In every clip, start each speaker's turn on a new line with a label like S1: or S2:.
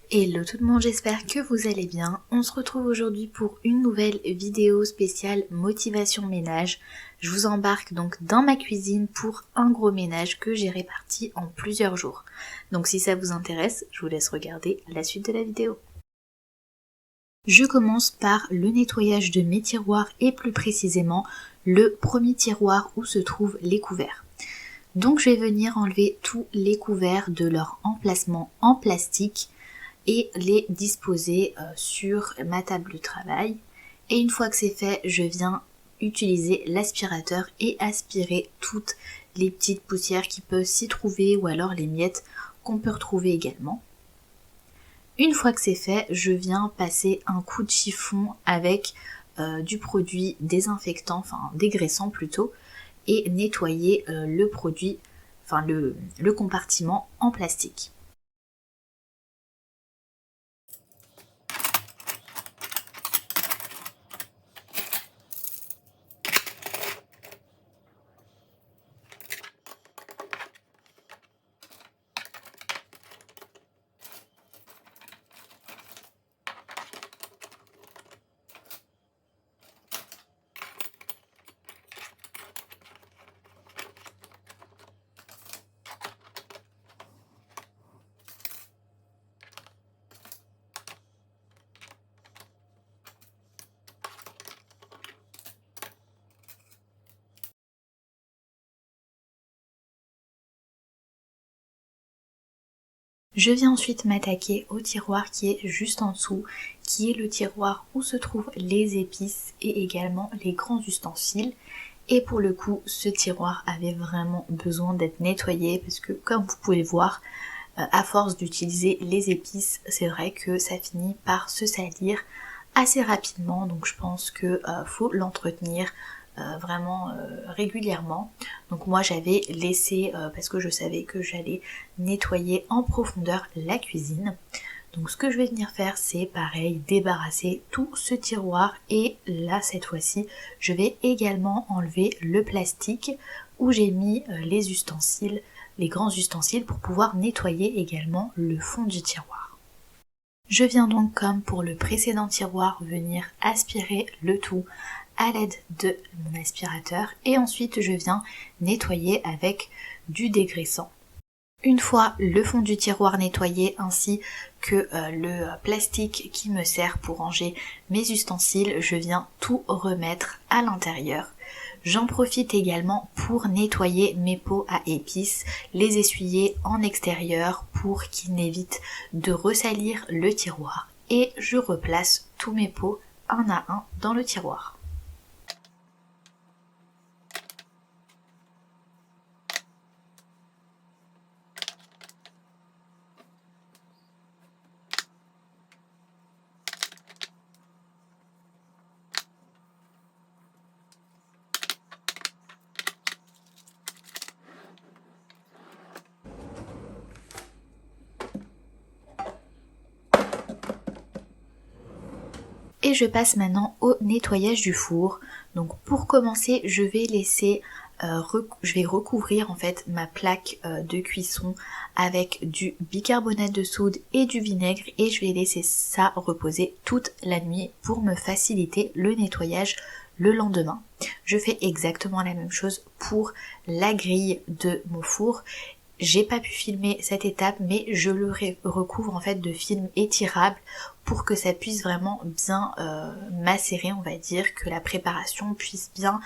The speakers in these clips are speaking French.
S1: Hello tout le monde, j'espère que vous allez bien. On se retrouve aujourd'hui pour une nouvelle vidéo spéciale motivation ménage. Je vous embarque donc dans ma cuisine pour un gros ménage que j'ai réparti en plusieurs jours. Donc si ça vous intéresse, je vous laisse regarder la suite de la vidéo. Je commence par le nettoyage de mes tiroirs et plus précisément le premier tiroir où se trouvent les couverts. Donc je vais venir enlever tous les couverts de leur emplacement en plastique et les disposer sur ma table de travail. Et une fois que c'est fait, je viens utiliser l'aspirateur et aspirer toutes les petites poussières qui peuvent s'y trouver ou alors les miettes qu'on peut retrouver également. Une fois que c'est fait, je viens passer un coup de chiffon avec du produit désinfectant, enfin dégraissant plutôt, et nettoyer le produit, enfin le compartiment en plastique. Je viens ensuite m'attaquer au tiroir qui est juste en dessous, qui est le tiroir où se trouvent les épices et également les grands ustensiles. Et pour le coup, ce tiroir avait vraiment besoin d'être nettoyé parce que comme vous pouvez le voir, à force d'utiliser les épices, c'est vrai que ça finit par se salir assez rapidement. Donc je pense que faut l'entretenir vraiment régulièrement. Donc moi j'avais laissé, parce que je savais que j'allais nettoyer en profondeur la cuisine. Donc ce que je vais venir faire, c'est pareil, débarrasser tout ce tiroir et là cette fois-ci je vais également enlever le plastique où j'ai mis les ustensiles, les grands ustensiles pour pouvoir nettoyer également le fond du tiroir. Je viens donc comme pour le précédent tiroir venir aspirer le tout à l'aide de mon aspirateur et ensuite je viens nettoyer avec du dégraissant. Une fois le fond du tiroir nettoyé ainsi que le plastique qui me sert pour ranger mes ustensiles, je viens tout remettre à l'intérieur. J'en profite également pour nettoyer mes pots à épices, les essuyer en extérieur pour qu'ils n'évitent de ressalir le tiroir et je replace tous mes pots un à un dans le tiroir. Et je passe maintenant au nettoyage du four. Donc pour commencer, je vais laisser, je vais recouvrir en fait ma plaque de cuisson avec du bicarbonate de soude et du vinaigre et je vais laisser ça reposer toute la nuit pour me faciliter le nettoyage le lendemain. Je fais exactement la même chose pour la grille de mon four. J'ai pas pu filmer cette étape mais je le recouvre en fait de film étirable pour que ça puisse vraiment bien macérer, on va dire, que la préparation puisse bien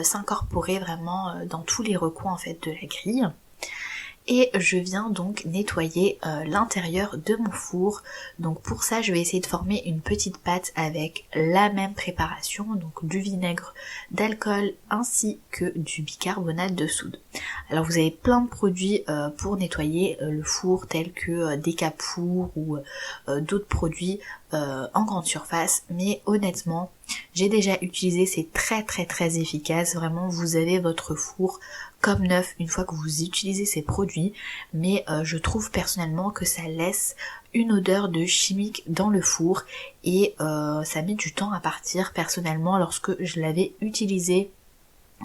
S1: s'incorporer vraiment dans tous les recoins en fait de la grille. Et je viens donc nettoyer l'intérieur de mon four. Donc pour ça je vais essayer de former une petite pâte avec la même préparation, donc du vinaigre d'alcool ainsi que du bicarbonate de soude. Alors vous avez plein de produits pour nettoyer le four tels que des Capour ou d'autres produits en grande surface, mais honnêtement j'ai déjà utilisé, c'est très efficace, vraiment vous avez votre four comme neuf une fois que vous utilisez ces produits, mais je trouve personnellement que ça laisse une odeur de chimique dans le four et ça met du temps à partir. Personnellement, lorsque je l'avais utilisé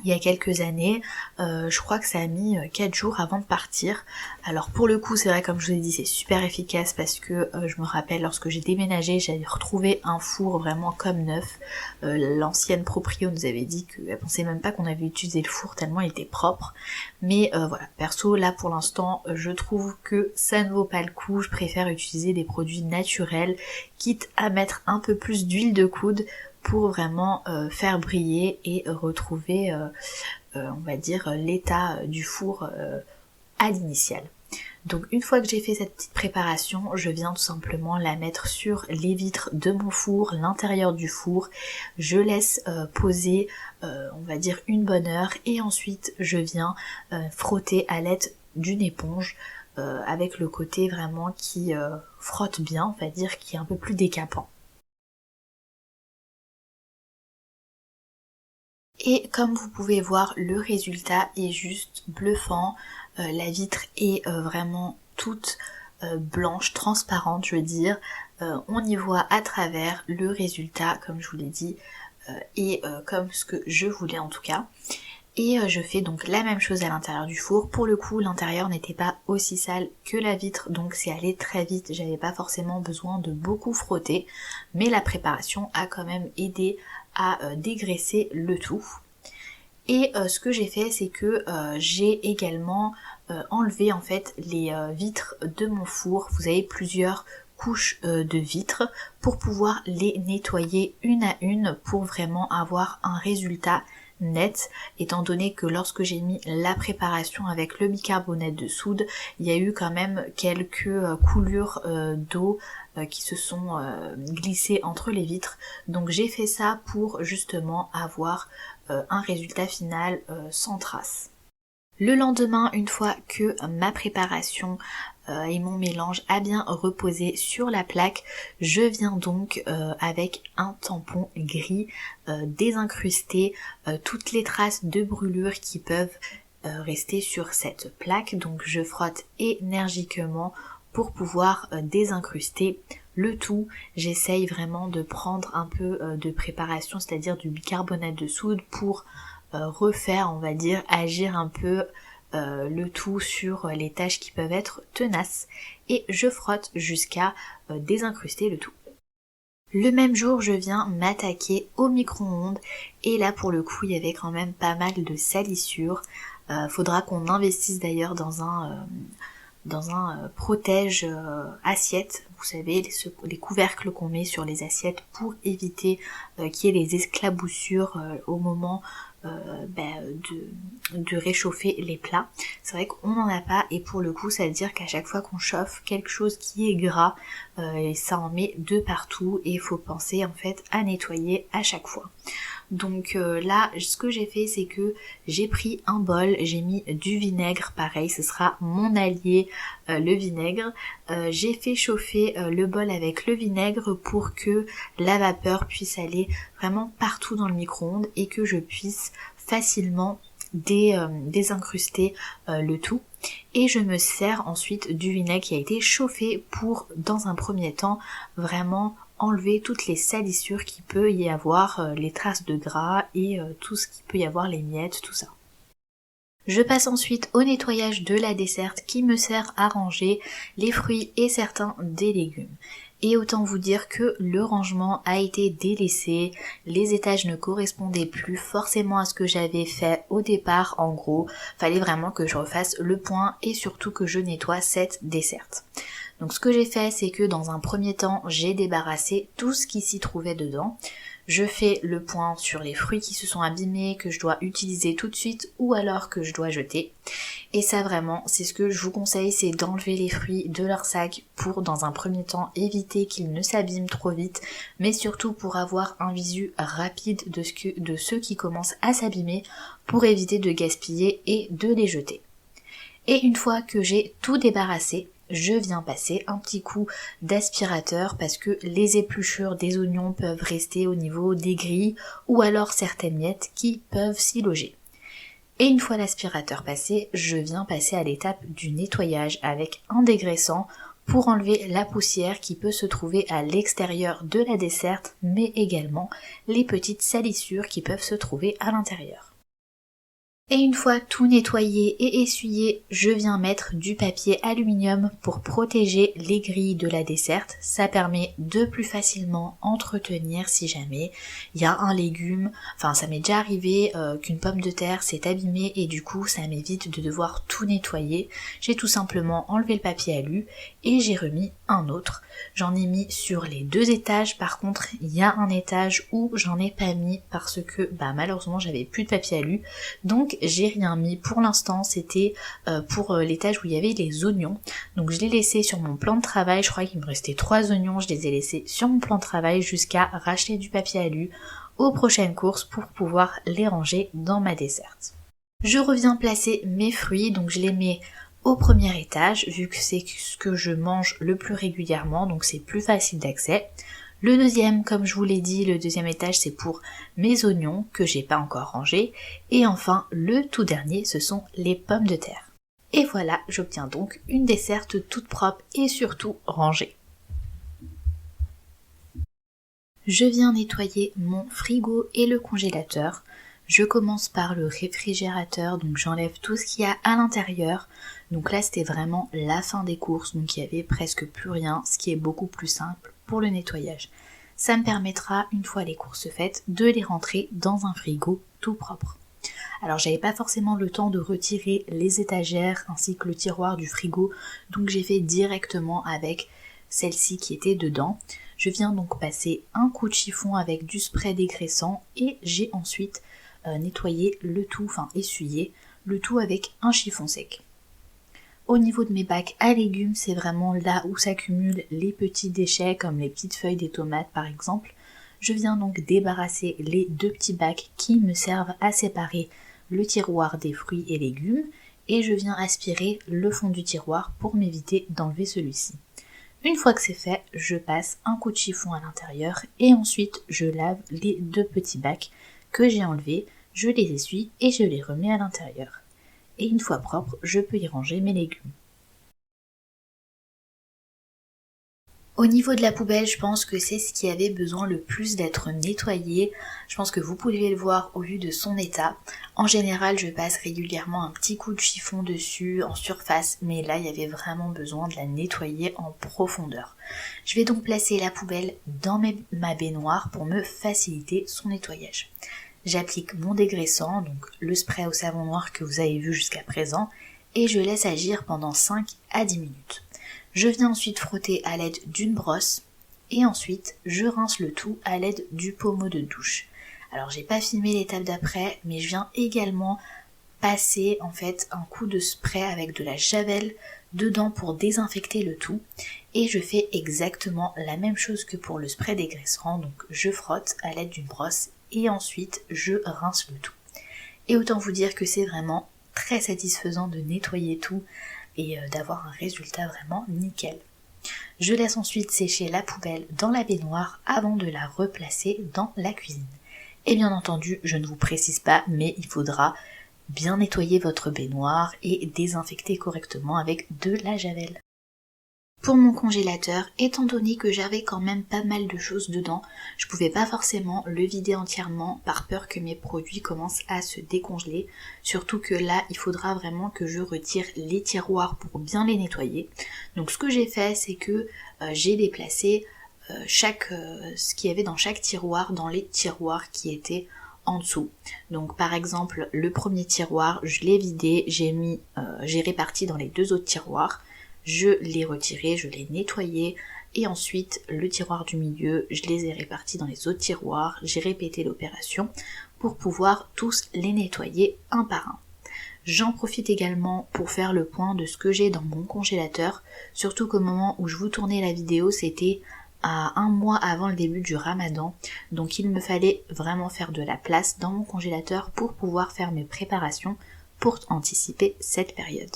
S1: il y a quelques années, je crois que ça a mis 4 jours avant de partir. Alors pour le coup c'est vrai, comme je vous ai dit, c'est super efficace parce que je me rappelle lorsque j'ai déménagé, j'avais retrouvé un four vraiment comme neuf. L'ancienne proprio nous avait dit qu'elle pensait même pas qu'on avait utilisé le four tellement il était propre. Mais voilà, perso là pour l'instant je trouve que ça ne vaut pas le coup, je préfère utiliser des produits naturels, quitte à mettre un peu plus d'huile de coude pour vraiment faire briller et retrouver on va dire l'état du four à l'initial. Donc une fois que j'ai fait cette petite préparation, je viens tout simplement la mettre sur les vitres de mon four, l'intérieur du four. Je laisse poser on va dire une bonne heure et ensuite je viens frotter à l'aide d'une éponge avec le côté vraiment qui frotte bien, on va dire, qui est un peu plus décapant. Et comme vous pouvez voir, le résultat est juste bluffant. La vitre est vraiment toute blanche, transparente je veux dire. On y voit à travers le résultat, comme je vous l'ai dit, et comme ce que je voulais en tout cas. Et je fais donc la même chose à l'intérieur du four. Pour le coup, l'intérieur n'était pas aussi sale que la vitre, donc c'est allé très vite. J'avais pas forcément besoin de beaucoup frotter, mais la préparation a quand même aidé à dégraisser le tout. Et ce que j'ai fait, c'est que j'ai également enlevé en fait les vitres de mon four. Vous avez plusieurs couches de vitres pour pouvoir les nettoyer une à une pour vraiment avoir un résultat net, étant donné que lorsque j'ai mis la préparation avec le bicarbonate de soude, il y a eu quand même quelques coulures d'eau qui se sont glissées entre les vitres. Donc j'ai fait ça pour justement avoir un résultat final sans trace. Le lendemain, une fois que ma préparation et mon mélange a bien reposé sur la plaque, je viens donc avec un tampon gris désincruster toutes les traces de brûlure qui peuvent rester sur cette plaque. Donc je frotte énergiquement pour pouvoir désincruster le tout. J'essaye vraiment de prendre un peu de préparation, c'est-à-dire du bicarbonate de soude pour refaire, on va dire, agir un peu le tout sur les tâches qui peuvent être tenaces, et je frotte jusqu'à désincruster le tout. Le même jour, je viens m'attaquer au micro-ondes et là pour le coup il y avait quand même pas mal de salissures. Faudra qu'on investisse d'ailleurs dans un protège assiette, vous savez, les couvercles qu'on met sur les assiettes pour éviter qu'il y ait les éclaboussures au moment de réchauffer les plats. C'est vrai qu'on n'en a pas, et pour le coup ça veut dire qu'à chaque fois qu'on chauffe quelque chose qui est gras, ça en met de partout et il faut penser en fait à nettoyer à chaque fois. Donc là, ce que j'ai fait, c'est que j'ai pris un bol, j'ai mis du vinaigre, pareil, ce sera mon allié, le vinaigre. J'ai fait chauffer le bol avec le vinaigre pour que la vapeur puisse aller vraiment partout dans le micro-ondes et que je puisse facilement désincruster le tout. Et je me sers ensuite du vinaigre qui a été chauffé pour, dans un premier temps, vraiment enlever toutes les salissures qu'il peut y avoir, les traces de gras et tout ce qu'il peut y avoir, les miettes, tout ça. Je passe ensuite au nettoyage de la desserte qui me sert à ranger les fruits et certains des légumes. Et autant vous dire que le rangement a été délaissé, les étages ne correspondaient plus forcément à ce que j'avais fait au départ. En gros, fallait vraiment que je refasse le point et surtout que je nettoie cette desserte. Donc ce que j'ai fait, c'est que dans un premier temps, j'ai débarrassé tout ce qui s'y trouvait dedans. Je fais le point sur les fruits qui se sont abîmés, que je dois utiliser tout de suite ou alors que je dois jeter. Et ça vraiment, c'est ce que je vous conseille, c'est d'enlever les fruits de leur sac pour dans un premier temps éviter qu'ils ne s'abîment trop vite, mais surtout pour avoir un visu rapide de ceux qui commencent à s'abîmer pour éviter de gaspiller et de les jeter. Et une fois que j'ai tout débarrassé, je viens passer un petit coup d'aspirateur parce que les épluchures des oignons peuvent rester au niveau des grilles ou alors certaines miettes qui peuvent s'y loger. Et une fois l'aspirateur passé, je viens passer à l'étape du nettoyage avec un dégraissant pour enlever la poussière qui peut se trouver à l'extérieur de la desserte, mais également les petites salissures qui peuvent se trouver à l'intérieur. Et une fois tout nettoyé et essuyé, je viens mettre du papier aluminium pour protéger les grilles de la desserte. Ça permet de plus facilement entretenir si jamais il y a un légume. Enfin, ça m'est déjà arrivé qu'une pomme de terre s'est abîmée et du coup ça m'évite de devoir tout nettoyer. J'ai tout simplement enlevé le papier alu et j'ai remis un autre. J'en ai mis sur les 2 étages. Par contre, il y a un étage où j'en ai pas mis parce que malheureusement j'avais plus de papier alu. Donc j'ai rien mis pour l'instant, c'était pour l'étage où il y avait les oignons. Donc je l'ai laissé sur mon plan de travail, je crois qu'il me restait 3 oignons, je les ai laissés sur mon plan de travail jusqu'à racheter du papier alu aux prochaines courses pour pouvoir les ranger dans ma desserte. Je reviens placer mes fruits, donc je les mets au premier étage vu que c'est ce que je mange le plus régulièrement, donc c'est plus facile d'accès. Le deuxième, comme je vous l'ai dit, le deuxième étage c'est pour mes oignons que j'ai pas encore rangés. Et enfin, le tout dernier, ce sont les pommes de terre. Et voilà, j'obtiens donc une desserte toute propre et surtout rangée. Je viens nettoyer mon frigo et le congélateur. Je commence par le réfrigérateur, donc j'enlève tout ce qu'il y a à l'intérieur. Donc là c'était vraiment la fin des courses, donc il y avait presque plus rien, ce qui est beaucoup plus simple pour le nettoyage. Ça me permettra, une fois les courses faites, de les rentrer dans un frigo tout propre. Alors j'avais pas forcément le temps de retirer les étagères ainsi que le tiroir du frigo, donc j'ai fait directement avec celle-ci qui était dedans. Je viens donc passer un coup de chiffon avec du spray dégraissant et j'ai ensuite nettoyé le tout, enfin essuyé le tout avec un chiffon sec. Au niveau de mes bacs à légumes, c'est vraiment là où s'accumulent les petits déchets comme les petites feuilles des tomates par exemple. Je viens donc débarrasser les 2 petits bacs qui me servent à séparer le tiroir des fruits et légumes et je viens aspirer le fond du tiroir pour m'éviter d'enlever celui-ci. Une fois que c'est fait, je passe un coup de chiffon à l'intérieur et ensuite je lave les 2 petits bacs que j'ai enlevés, je les essuie et je les remets à l'intérieur. Et une fois propre, je peux y ranger mes légumes. Au niveau de la poubelle, je pense que c'est ce qui avait besoin le plus d'être nettoyé. Je pense que vous pouvez le voir au vu de son état. En général, je passe régulièrement un petit coup de chiffon dessus en surface, mais là, il y avait vraiment besoin de la nettoyer en profondeur. Je vais donc placer la poubelle dans ma baignoire pour me faciliter son nettoyage. J'applique mon dégraissant, donc le spray au savon noir que vous avez vu jusqu'à présent, et je laisse agir pendant 5 à 10 minutes. Je viens ensuite frotter à l'aide d'une brosse, et ensuite je rince le tout à l'aide du pommeau de douche. Alors j'ai pas filmé l'étape d'après, mais je viens également passer en fait un coup de spray avec de la javel dedans pour désinfecter le tout, et je fais exactement la même chose que pour le spray dégraissant, donc je frotte à l'aide d'une brosse et ensuite je rince le tout. Et autant vous dire que c'est vraiment très satisfaisant de nettoyer tout et d'avoir un résultat vraiment nickel. Je laisse ensuite sécher la poubelle dans la baignoire avant de la replacer dans la cuisine. Et bien entendu, je ne vous précise pas, mais il faudra bien nettoyer votre baignoire et désinfecter correctement avec de la javel. Pour mon congélateur, étant donné que j'avais quand même pas mal de choses dedans, je pouvais pas forcément le vider entièrement par peur que mes produits commencent à se décongeler. Surtout que là, il faudra vraiment que je retire les tiroirs pour bien les nettoyer. Donc ce que j'ai fait, c'est que j'ai déplacé ce qu'il y avait dans chaque tiroir dans les tiroirs qui étaient en dessous. Donc par exemple, le premier tiroir, je l'ai vidé, j'ai réparti dans les 2 autres tiroirs. Je l'ai retiré, je l'ai nettoyé et ensuite le tiroir du milieu, je les ai répartis dans les autres tiroirs, j'ai répété l'opération pour pouvoir tous les nettoyer un par un. J'en profite également pour faire le point de ce que j'ai dans mon congélateur, surtout qu'au moment où je vous tournais la vidéo, c'était à 1 mois avant le début du Ramadan, donc il me fallait vraiment faire de la place dans mon congélateur pour pouvoir faire mes préparations pour anticiper cette période.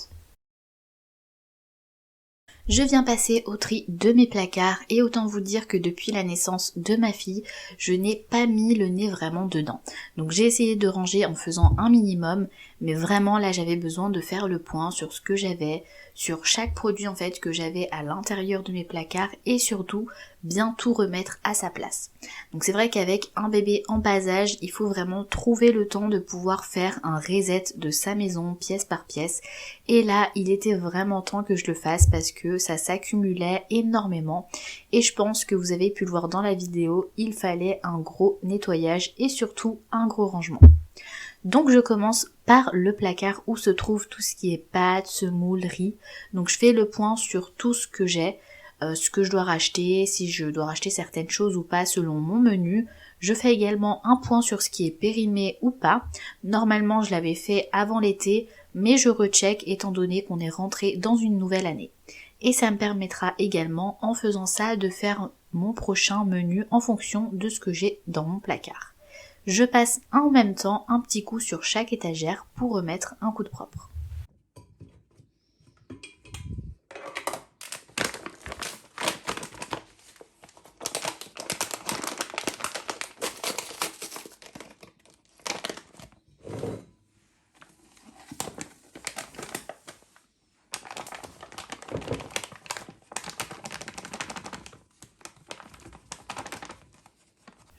S1: Je viens passer au tri de mes placards et autant vous dire que depuis la naissance de ma fille, je n'ai pas mis le nez vraiment dedans. Donc j'ai essayé de ranger en faisant un minimum, mais vraiment là j'avais besoin de faire le point sur ce que j'avais, sur chaque produit en fait que j'avais à l'intérieur de mes placards et surtout bien tout remettre à sa place. Donc c'est vrai qu'avec un bébé en bas âge, il faut vraiment trouver le temps de pouvoir faire un reset de sa maison pièce par pièce, et là il était vraiment temps que je le fasse parce que ça s'accumulait énormément et je pense que vous avez pu le voir dans la vidéo, il fallait un gros nettoyage et surtout un gros rangement. Donc je commence par le placard où se trouve tout ce qui est pâtes, semoule, riz. Donc je fais le point sur tout ce que j'ai, ce que je dois racheter, si je dois racheter certaines choses ou pas selon mon menu. Je fais également un point sur ce qui est périmé ou pas. Normalement je l'avais fait avant l'été, mais je recheck étant donné qu'on est rentré dans une nouvelle année. Et ça me permettra également en faisant ça de faire mon prochain menu en fonction de ce que j'ai dans mon placard. Je passe en même temps un petit coup sur chaque étagère pour remettre un coup de propre.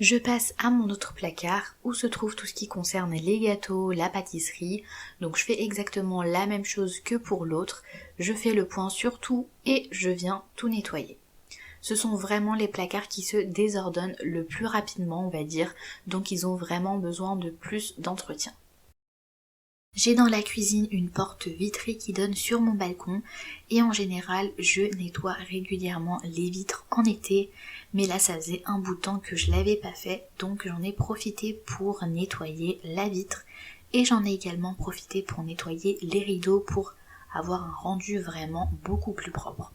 S1: Je passe à mon autre placard où se trouve tout ce qui concerne les gâteaux, la pâtisserie. Donc je fais exactement la même chose que pour l'autre. Je fais le point sur tout et je viens tout nettoyer. Ce sont vraiment les placards qui se désordonnent le plus rapidement, on va dire. Donc ils ont vraiment besoin de plus d'entretien. J'ai dans la cuisine une porte vitrée qui donne sur mon balcon et en général je nettoie régulièrement les vitres en été, mais là ça faisait un bout de temps que je l'avais pas fait, donc j'en ai profité pour nettoyer la vitre et j'en ai également profité pour nettoyer les rideaux pour avoir un rendu vraiment beaucoup plus propre.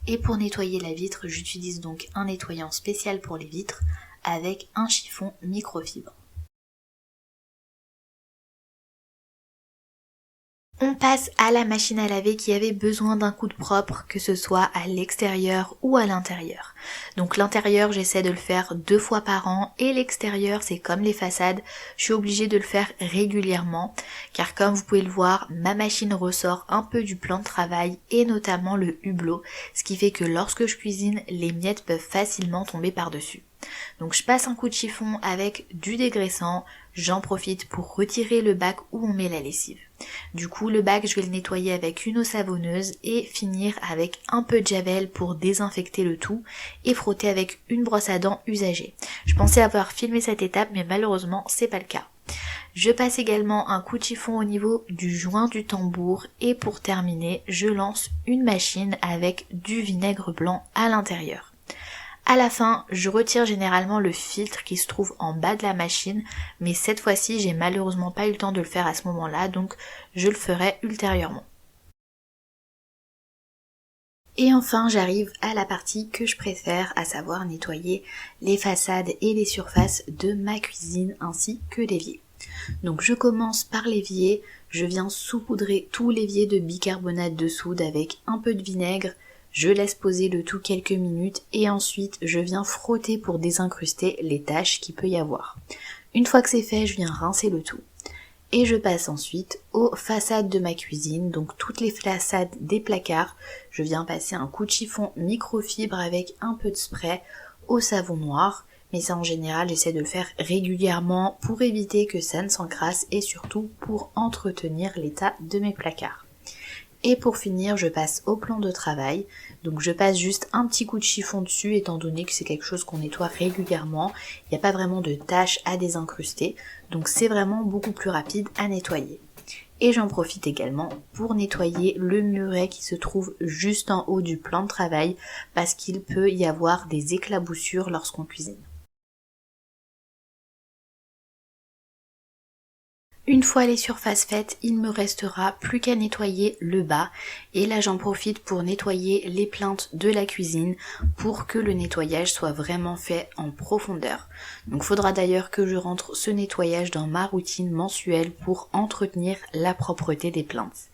S1: Et pour nettoyer la vitre, j'utilise donc un nettoyant spécial pour les vitres avec un chiffon microfibre. On passe à la machine à laver qui avait besoin d'un coup de propre, que ce soit à l'extérieur ou à l'intérieur. Donc l'intérieur, j'essaie de le faire 2 fois par an et l'extérieur, c'est comme les façades, je suis obligée de le faire régulièrement car comme vous pouvez le voir, ma machine ressort un peu du plan de travail et notamment le hublot, ce qui fait que lorsque je cuisine, les miettes peuvent facilement tomber par-dessus. Donc je passe un coup de chiffon avec du dégraissant, j'en profite pour retirer le bac où on met la lessive. Du coup le bac je vais le nettoyer avec une eau savonneuse et finir avec un peu de javel pour désinfecter le tout et frotter avec une brosse à dents usagée. Je pensais avoir filmé cette étape mais malheureusement c'est pas le cas. Je passe également un coup de chiffon au niveau du joint du tambour et pour terminer je lance une machine avec du vinaigre blanc à l'intérieur. À la fin, je retire généralement le filtre qui se trouve en bas de la machine, mais cette fois-ci, j'ai malheureusement pas eu le temps de le faire à ce moment-là, donc je le ferai ultérieurement. Et enfin, j'arrive à la partie que je préfère, à savoir nettoyer les façades et les surfaces de ma cuisine ainsi que l'évier. Donc je commence par l'évier, je viens saupoudrer tout l'évier de bicarbonate de soude avec un peu de vinaigre. Je laisse poser le tout quelques minutes et ensuite je viens frotter pour désincruster les taches qu'il peut y avoir. Une fois que c'est fait, je viens rincer le tout. Et je passe ensuite aux façades de ma cuisine, donc toutes les façades des placards. Je viens passer un coup de chiffon microfibre avec un peu de spray au savon noir. Mais ça en général j'essaie de le faire régulièrement pour éviter que ça ne s'encrasse et surtout pour entretenir l'état de mes placards. Et pour finir, je passe au plan de travail. Donc je passe juste un petit coup de chiffon dessus étant donné que c'est quelque chose qu'on nettoie régulièrement. Il n'y a pas vraiment de tâches à désincruster. Donc c'est vraiment beaucoup plus rapide à nettoyer. Et j'en profite également pour nettoyer le muret qui se trouve juste en haut du plan de travail parce qu'il peut y avoir des éclaboussures lorsqu'on cuisine. Une fois les surfaces faites, il me restera plus qu'à nettoyer le bas et là j'en profite pour nettoyer les plinthes de la cuisine pour que le nettoyage soit vraiment fait en profondeur. Donc faudra d'ailleurs que je rentre ce nettoyage dans ma routine mensuelle pour entretenir la propreté des plinthes.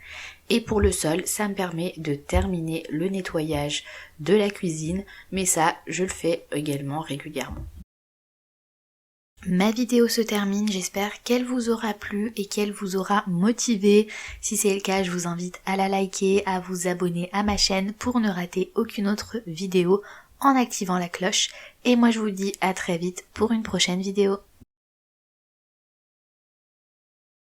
S1: Et pour le sol, ça me permet de terminer le nettoyage de la cuisine, mais ça je le fais également régulièrement. Ma vidéo se termine, j'espère qu'elle vous aura plu et qu'elle vous aura motivé. Si c'est le cas, je vous invite à la liker, à vous abonner à ma chaîne pour ne rater aucune autre vidéo en activant la cloche. Et moi je vous dis à très vite pour une prochaine vidéo.